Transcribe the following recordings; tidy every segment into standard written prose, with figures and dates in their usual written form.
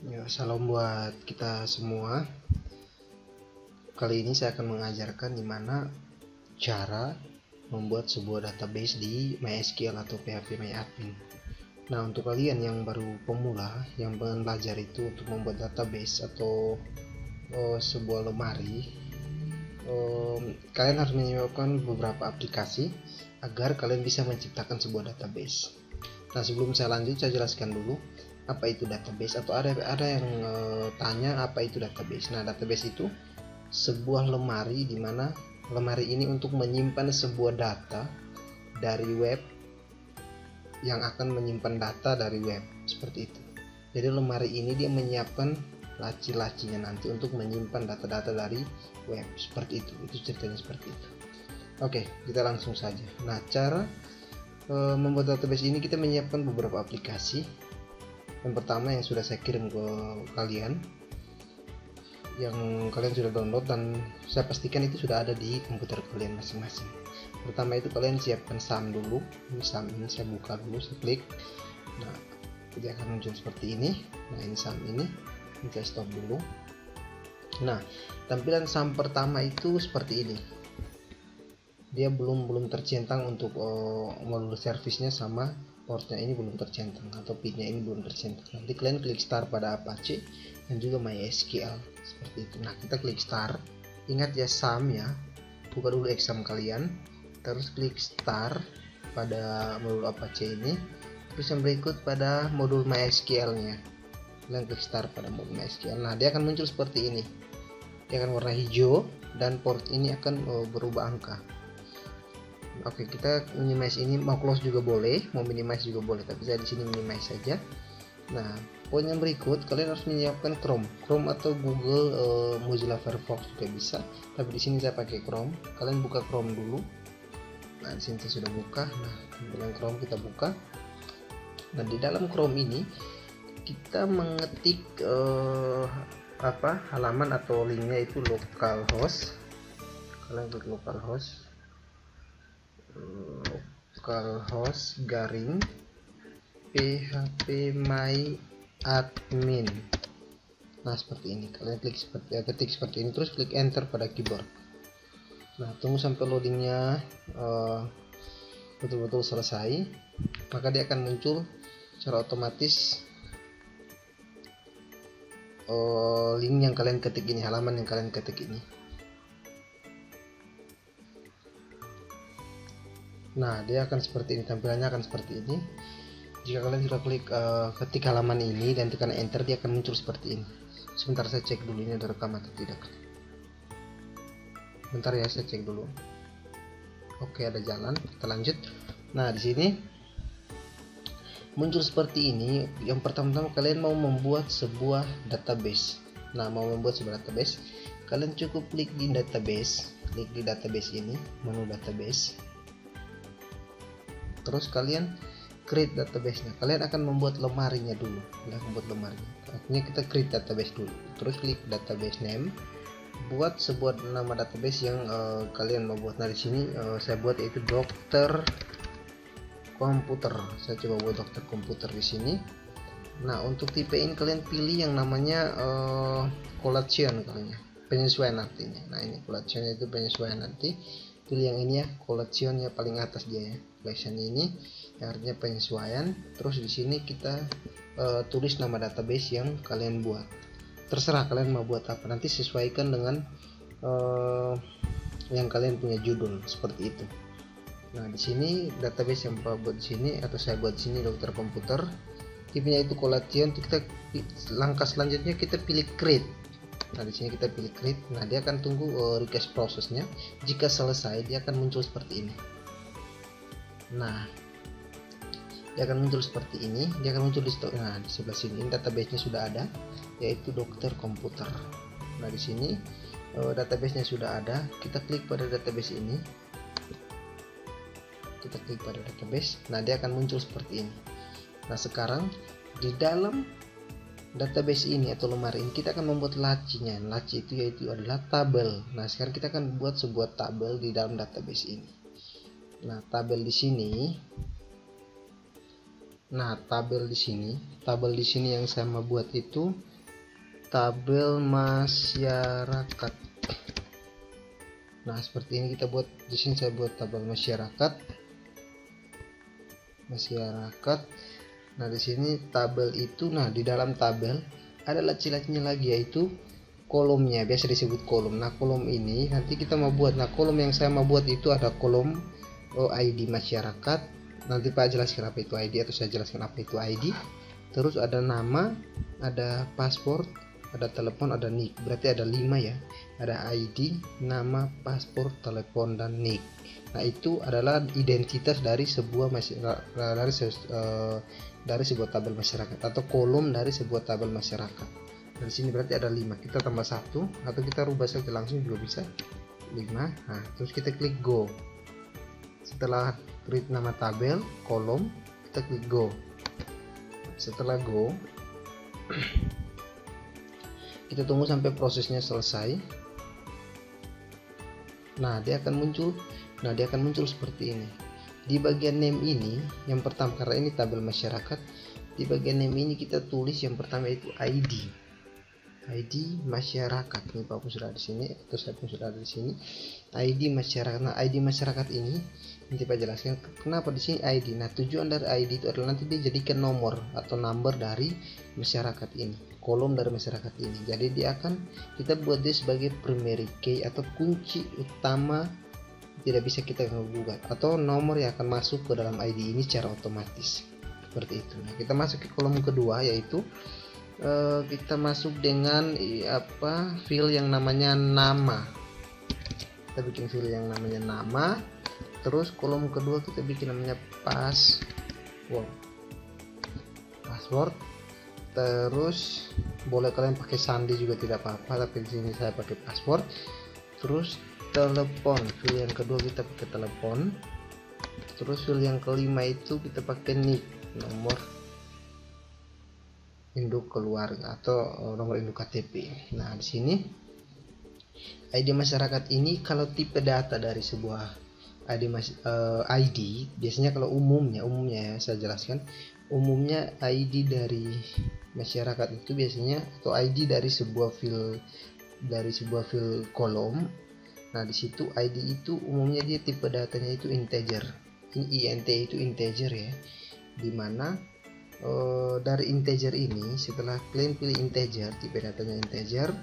Ya, salam buat kita semua. Kali ini saya akan mengajarkan gimana cara membuat sebuah database di MySQL atau PHP MyAdmin. Nah, untuk kalian yang baru pemula yang pengen belajar itu untuk membuat database atau sebuah lemari, kalian harus menyiapkan beberapa aplikasi agar kalian bisa menciptakan sebuah database. Nah, sebelum saya lanjut, saya jelaskan dulu apa itu database, atau ada yang tanya apa itu database. Nah, database itu sebuah lemari di mana lemari ini untuk menyimpan sebuah data dari web yang akan menyimpan data dari web, seperti itu. Jadi lemari ini dia menyiapkan laci-lacinya nanti untuk menyimpan data-data dari web, seperti itu. Itu ceritanya seperti itu. Oke, kita langsung saja. Nah, cara membuat database ini kita menyiapkan beberapa aplikasi. Yang pertama yang sudah saya kirim ke kalian, yang kalian sudah download dan saya pastikan itu sudah ada di komputer kalian masing-masing. Pertama itu kalian siapkan SAM dulu. Ini SAM ini saya buka dulu, saya klik. Nah, dia akan muncul seperti ini. Nah, ini SAM ini saya stop dulu. Nah, tampilan SAM pertama itu seperti ini. Dia belum tercentang untuk modul servisnya sama portnya ini belum tercentang, atau pinnya ini belum tercentang. Nanti kalian klik start pada Apache dan juga MySQL seperti itu. Nah, kita klik start. Ingat ya SAM ya, buka dulu exam kalian, terus klik start pada modul Apache ini, terus yang berikut pada modul MySQL nya kalian klik start pada modul MySQL. Nah, dia akan muncul seperti ini, dia akan warna hijau dan port ini akan berubah angka. Oke, kita minimize ini, mau close juga boleh, mau minimize juga boleh, tapi saya di sini minimize saja. Nah, poin yang berikut kalian harus menyiapkan Chrome atau Google Mozilla Firefox juga bisa, tapi di sini saya pakai Chrome. Kalian buka Chrome dulu. Nah, di sini saya sudah buka. Nah, dengan Chrome kita buka. Nah, di dalam Chrome ini kita mengetik halaman atau linknya itu localhost. Kalian klik localhost garing php my admin. Nah, seperti ini. Kalian ketik seperti ini, terus klik enter pada keyboard. Nah, tunggu sampai loadingnya betul-betul selesai, maka dia akan muncul secara otomatis link yang kalian ketik ini, halaman yang kalian ketik ini. Nah, dia akan seperti ini, tampilannya akan seperti ini. Jika kalian sudah klik ketik halaman ini dan tekan enter, dia akan muncul seperti ini. Sebentar, saya cek dulu ini ada rekam atau tidak. Bentar ya, saya cek dulu. Oke, ada jalan, kita lanjut. Nah, di sini muncul seperti ini. Yang pertama-tama kalian mau membuat sebuah database. Nah, mau membuat sebuah database, kalian cukup klik di database, ini, menu database. Terus kalian create database-nya. Kalian akan membuat lemarinya dulu. Artinya kita create database dulu. Terus klik database name. Buat sebuah nama database yang kalian mau buat. Nah, di sini saya buat yaitu dokter komputer. Saya coba buat dokter komputer di sini. Nah, untuk tipe ini kalian pilih yang namanya collation kalian. Penyesuaian artinya. Nah, ini collection itu penyesuaian nanti. Pilih yang ini ya, collection ya, paling atas dia ya. Collection ini yang artinya penyesuaian. Terus di sini kita tulis nama database yang kalian buat. Terserah kalian mau buat apa, nanti sesuaikan dengan yang kalian punya judul seperti itu. Nah, di sini database yang buat di sini atau saya buat di sini dokter komputer. Tipenya itu collection. Kita langkah selanjutnya kita pilih create. Nah, di sini kita pilih create. Nah, dia akan tunggu request prosesnya. Jika selesai, dia akan muncul seperti ini. Nah, dia akan muncul seperti ini. Dia akan muncul di sebelah sini. Ini database-nya sudah ada, yaitu dokter komputer. Nah, di sini database-nya sudah ada. Kita klik pada database ini. Kita klik pada database. Nah, dia akan muncul seperti ini. Nah, sekarang di dalam database ini atau lemari ini kita akan membuat lacinya. Laci itu yaitu adalah tabel. Nah, sekarang kita akan buat sebuah tabel di dalam database ini. Nah, tabel di sini Nah, tabel di sini yang saya mau buat itu tabel masyarakat. Nah, seperti ini kita buat. Di sini saya buat tabel masyarakat. Nah, di sini tabel itu, nah di dalam tabel ada laci-lacinya lagi, yaitu kolomnya, biasa disebut kolom. Nah, kolom ini nanti kita mau buat. Nah, kolom yang saya mau buat itu ada kolom ID masyarakat. Nanti Pak jelaskan apa itu ID, atau saya jelaskan apa itu ID. Terus ada nama, ada paspor, ada telepon, ada nick. Berarti ada 5 ya. Ada ID, nama, paspor, telepon, dan nick. Nah, itu adalah identitas dari sebuah dari sebuah tabel masyarakat, atau kolom dari sebuah tabel masyarakat. Di sini berarti ada 5. Kita tambah 1, atau kita rubah saja langsung juga bisa. 5. Nah, terus kita klik go. Setelah create nama tabel, kolom, kita klik go. Setelah go, kita tunggu sampai prosesnya selesai. Nah, dia akan muncul seperti ini. Di bagian name ini, yang pertama, karena ini tabel masyarakat, di bagian name ini kita tulis yang pertama itu ID masyarakat. Ini Pak pun sudah di sini, atau saya pun sudah ada di sini. ID masyarakat. Nah, ID masyarakat ini nanti Pak jelaskan kenapa di sini ID. Nah, tujuan dari ID itu adalah nanti dia jadikan nomor atau number dari masyarakat ini, kolom dari masyarakat ini. Jadi kita buat dia sebagai primary key atau kunci utama, tidak bisa kita gugat, atau nomor yang akan masuk ke dalam ID ini secara otomatis seperti itu. Nah, kita masuk ke kolom kedua, yaitu kita masuk dengan field yang namanya nama. Kita bikin field yang namanya nama. Terus kolom kedua kita bikin namanya password. Terus boleh kalian pakai sandi juga tidak apa-apa, tapi di sini saya pakai password. Terus telepon, field yang kedua kita pakai telepon. Terus field yang kelima itu kita pakai nick, nomor induk keluarga atau nomor induk KTP. Nah, di sini ID masyarakat ini kalau tipe data dari sebuah ID biasanya kalau umumnya ya saya jelaskan, umumnya ID dari masyarakat itu biasanya, atau ID dari sebuah field kolom. Nah, di situ ID itu umumnya dia tipe datanya itu integer. Ini int itu integer ya, dimana dari integer ini, setelah kalian pilih integer, tipe datanya integer,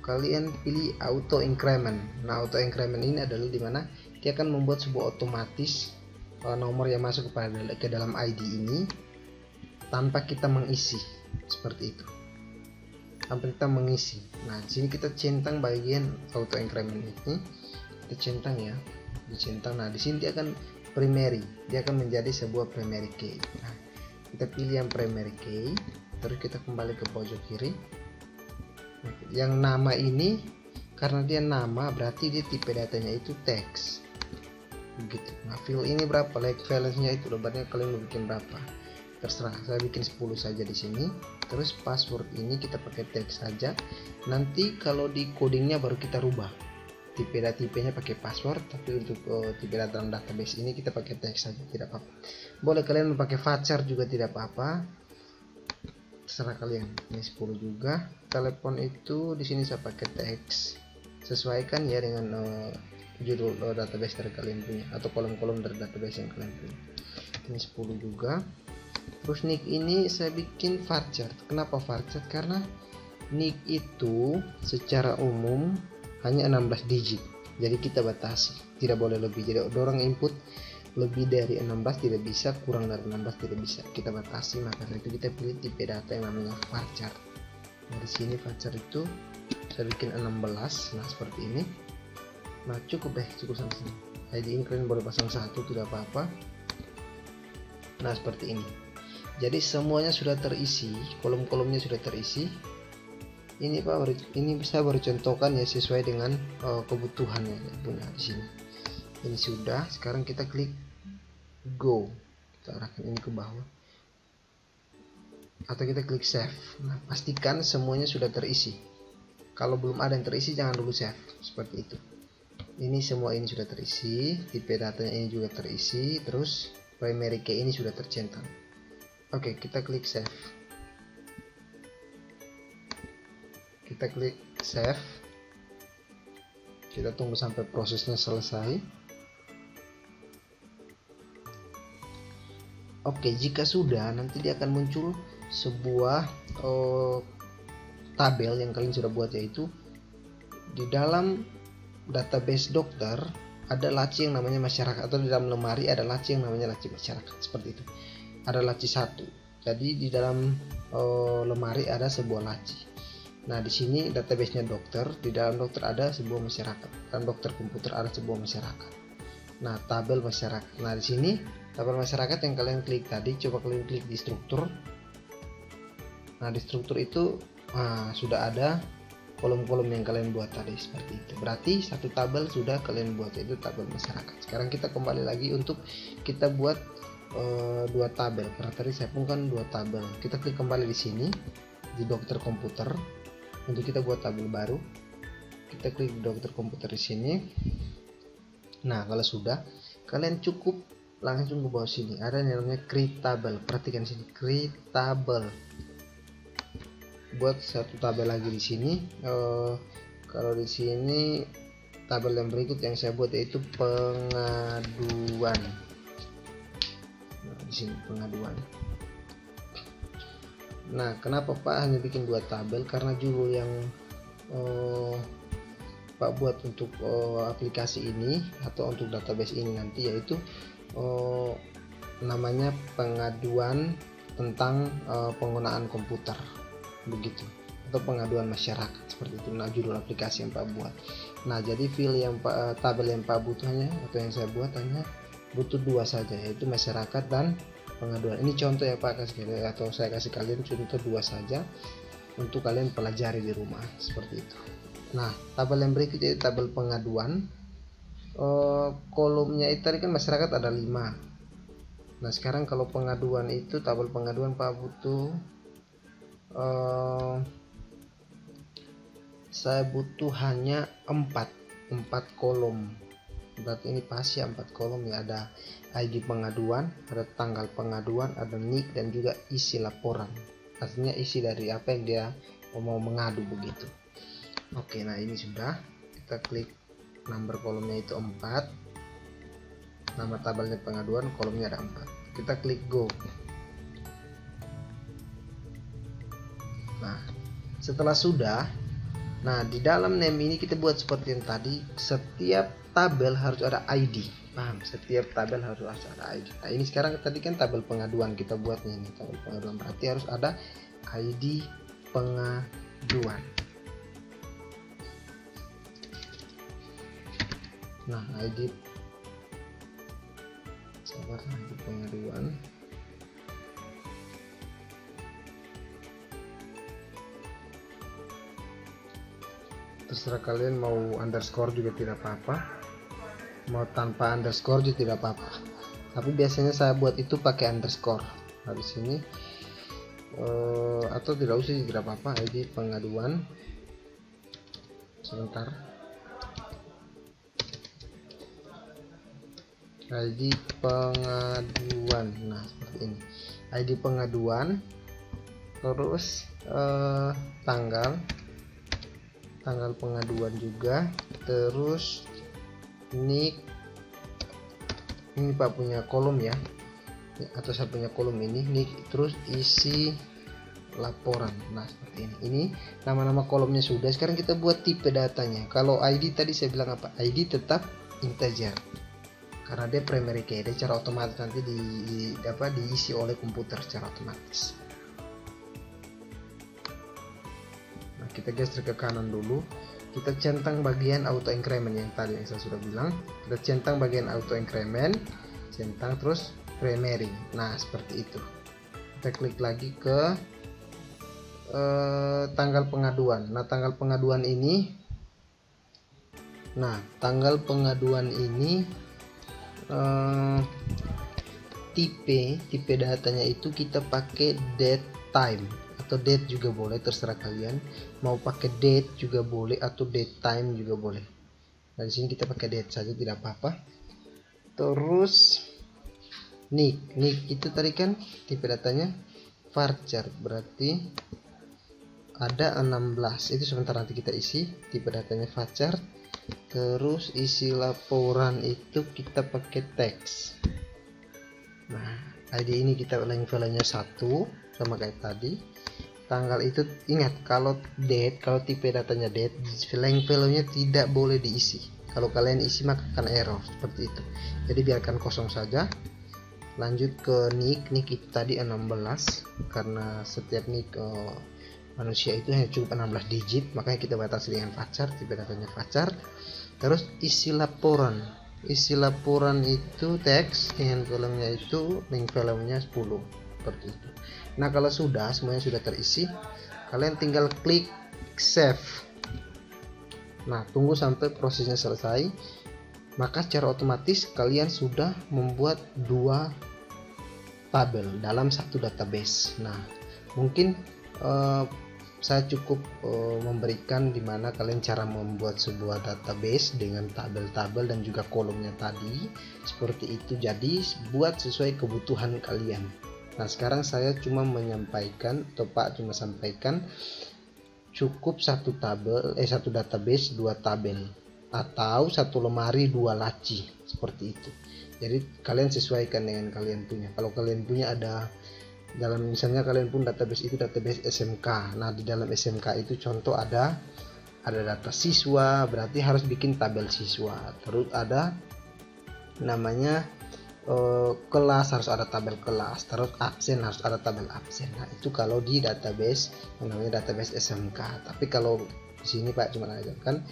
kalian pilih auto increment. Nah, auto increment ini adalah dimana dia akan membuat sebuah otomatis nomor yang masuk ke dalam ID ini tanpa kita mengisi, seperti itu, tanpa kita mengisi. Nah, di sini kita centang bagian auto increment ini, kita centang ya, dicentang. Nah, di sini dia akan dia akan menjadi sebuah primary key. Nah, kita pilih yang primary key, terus kita kembali ke pojok kiri. Nah, yang nama ini karena dia nama berarti dia tipe datanya itu teks begitu. Nah, field ini berapa, like valence-nya itu lebarnya kalian mau bikin berapa terserah, saya bikin 10 saja di sini. Terus password ini kita pakai teks saja, nanti kalau di codingnya baru kita rubah tipenya pakai password, tapi untuk tipe dalam database ini kita pakai teks saja, tidak apa-apa. Boleh kalian pakai varchar juga tidak apa-apa, terserah kalian. Ini 10 juga. Telepon itu di sini saya pakai teks, sesuaikan ya dengan judul database dari kalian punya, atau kolom-kolom dari database yang kalian punya. Ini 10 juga. Terus nick ini saya bikin varchar. Kenapa varchar? Karena nick itu secara umum hanya 16 digit, jadi kita batasi, tidak boleh lebih. Jadi orang input lebih dari 16 tidak bisa, kurang dari 16 tidak bisa, kita batasi. Maka dari itu kita pilih tipe data yang namanya varchar. Dari sini varchar itu saya bikin 16. Nah, seperti ini. Nah, cukup sampai sini. ID ini kalian boleh pasang 1, tidak apa-apa. Nah, seperti ini. Jadi semuanya sudah terisi, kolom-kolomnya sudah terisi. Ini Pak, ini saya baru contohkan ya sesuai dengan kebutuhannya punya di sini. Ini sudah. Sekarang kita klik go, kita arahkan ini ke bawah, atau kita klik save. Nah, pastikan semuanya sudah terisi. Kalau belum ada yang terisi jangan dulu save, seperti itu. Ini semua ini sudah terisi, tipe datanya ini juga terisi. Terus primary key ini sudah tercentang. Oke, kita klik save. Kita klik save. Kita tunggu sampai prosesnya selesai. Oke, jika sudah, nanti dia akan muncul sebuah tabel yang kalian sudah buat, yaitu di dalam database dokter ada laci yang namanya masyarakat, atau di dalam lemari ada laci yang namanya laci masyarakat, seperti itu. Ada laci 1. Jadi di dalam lemari ada sebuah laci. Nah, di sini database-nya dokter, di dalam dokter ada sebuah masyarakat, dan dokter komputer ada sebuah masyarakat. Nah, tabel masyarakat. Nah, di sini tabel masyarakat yang kalian klik tadi, coba kalian klik di struktur. Nah, di struktur itu sudah ada kolom-kolom yang kalian buat tadi, seperti itu. Berarti satu tabel sudah kalian buat, yaitu tabel masyarakat. Sekarang kita kembali lagi untuk kita buat dua tabel, karena tadi saya pun kan dua tabel. Kita klik kembali di sini di dokter komputer untuk kita buat tabel baru. Kita klik dokter komputer di sini. Nah, kalau sudah, kalian cukup langsung ke bawah sini ada yang namanya create table. Perhatikan sini, create table. Buat satu tabel lagi di sini. Kalau di sini tabel yang berikut yang saya buat yaitu pengaduan. Nah, di sini pengaduan. Nah, kenapa Pak hanya bikin dua tabel? Karena judul yang Pak buat untuk aplikasi ini atau untuk database ini nanti yaitu namanya pengaduan tentang penggunaan komputer, begitu, atau pengaduan masyarakat, seperti itu. Nah, judul aplikasi yang Pak buat. Nah, jadi file yang tabel yang Pak butuhnya atau yang saya buat hanya butuh dua saja, yaitu masyarakat dan pengaduan. Ini contoh ya Pak, atau saya kasih kalian contoh dua saja untuk kalian pelajari di rumah, seperti itu. Nah, tabel yang berikutnya yaitu tabel pengaduan. Kolomnya itu tadi kan masyarakat ada 5. Nah, sekarang kalau pengaduan itu tabel pengaduan Pak butuh saya butuh hanya 4 kolom. Berarti ini pasti 4 kolom ya. Ada ID pengaduan, ada tanggal pengaduan, ada nick, dan juga isi laporan. Artinya isi dari apa yang dia mau mengadu, begitu. Oke, nah ini sudah. Kita klik nomor kolomnya itu 4, nama tabelnya pengaduan, kolomnya ada 4. Kita klik go. Nah, setelah sudah, nah di dalam name ini kita buat seperti yang tadi, setiap tabel harus ada ID. Paham? Setiap tabel harus ada ID. Nah, ini sekarang tadi kan tabel pengaduan kita buatnya, ini tabel pengaduan, berarti harus ada ID pengaduan. Nah, ID pengaduan. Terserah kalian mau underscore juga tidak apa-apa, mau tanpa underscore juga tidak apa-apa. Tapi biasanya saya buat itu pakai underscore. Nah, di sini atau tidak usah tidak apa-apa. ID pengaduan. Sebentar. ID pengaduan. Nah, seperti ini. ID pengaduan. Terus tanggal pengaduan juga. Terus nick. Ini Pak punya kolom ya. Atau saya punya kolom ini, nick, terus isi laporan. Nah, seperti ini. Ini nama-nama kolomnya sudah. Sekarang kita buat tipe datanya. Kalau ID tadi saya bilang apa? ID tetap integer. Karena dia primary key, dia secara otomatis nanti diisi oleh komputer secara otomatis. Nah, kita geser ke kanan dulu. Kita centang bagian auto increment yang tadi yang saya sudah bilang. Kita centang bagian auto increment, centang terus primary. Nah, seperti itu. Kita klik lagi ke tanggal pengaduan. Nah, tanggal pengaduan ini. Tipe datanya itu kita pakai date time atau date juga boleh, terserah kalian mau pakai date juga boleh atau date time juga boleh. Nah, di sini kita pakai date saja tidak apa-apa. Terus Nick itu tadi kan tipe datanya varchar, berarti ada 16. Itu sebentar nanti kita isi tipe datanya varchar. Terus isi laporan itu kita pakai teks. Nah, ID ini kita length value-nya 1 sama kayak tadi. Tanggal itu ingat, kalau date, kalau tipe datanya date, length value-nya tidak boleh diisi. Kalau kalian isi maka akan error seperti itu. Jadi biarkan kosong saja. Lanjut ke nick itu tadi 16, karena setiap nick manusia itu hanya cukup 16 digit, makanya kita batasi dengan varchar, tipe datanya varchar. Terus isi laporan itu teks dengan kolomnya itu length value-nya 10 seperti itu. Nah, kalau semuanya sudah terisi, kalian tinggal klik save. Nah, tunggu sampai prosesnya selesai, maka secara otomatis kalian sudah membuat 2 tabel dalam satu database. Nah, mungkin saya cukup memberikan dimana kalian cara membuat sebuah database dengan tabel-tabel dan juga kolomnya tadi seperti itu. Jadi buat sesuai kebutuhan kalian. Nah, sekarang saya cuma menyampaikan, atau Pak cuma sampaikan cukup satu database 2 tabel, atau satu lemari 2 laci seperti itu. Jadi kalian sesuaikan dengan kalian punya. Kalau kalian punya ada dalam, misalnya kalian pun database itu database SMK. Nah, di dalam SMK itu contoh ada data siswa, berarti harus bikin tabel siswa. Terus ada namanya kelas, harus ada tabel kelas. Terus absen, harus ada tabel absen. Nah, itu kalau di database yang namanya database SMK. Tapi kalau di sini Pak cuma mengajarkan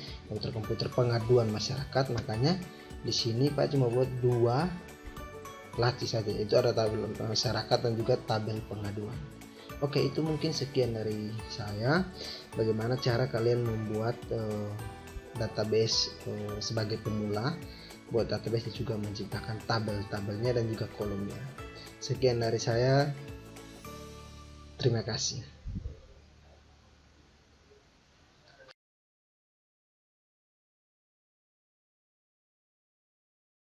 komputer pengaduan masyarakat, makanya di sini Pak cuma buat 2 laci saja, itu ada tabel masyarakat dan juga tabel pengaduan. Oke, itu mungkin sekian dari saya, bagaimana cara kalian membuat database sebagai pemula. Buat database juga menciptakan tabel-tabelnya dan juga kolomnya. Sekian dari saya, terima kasih.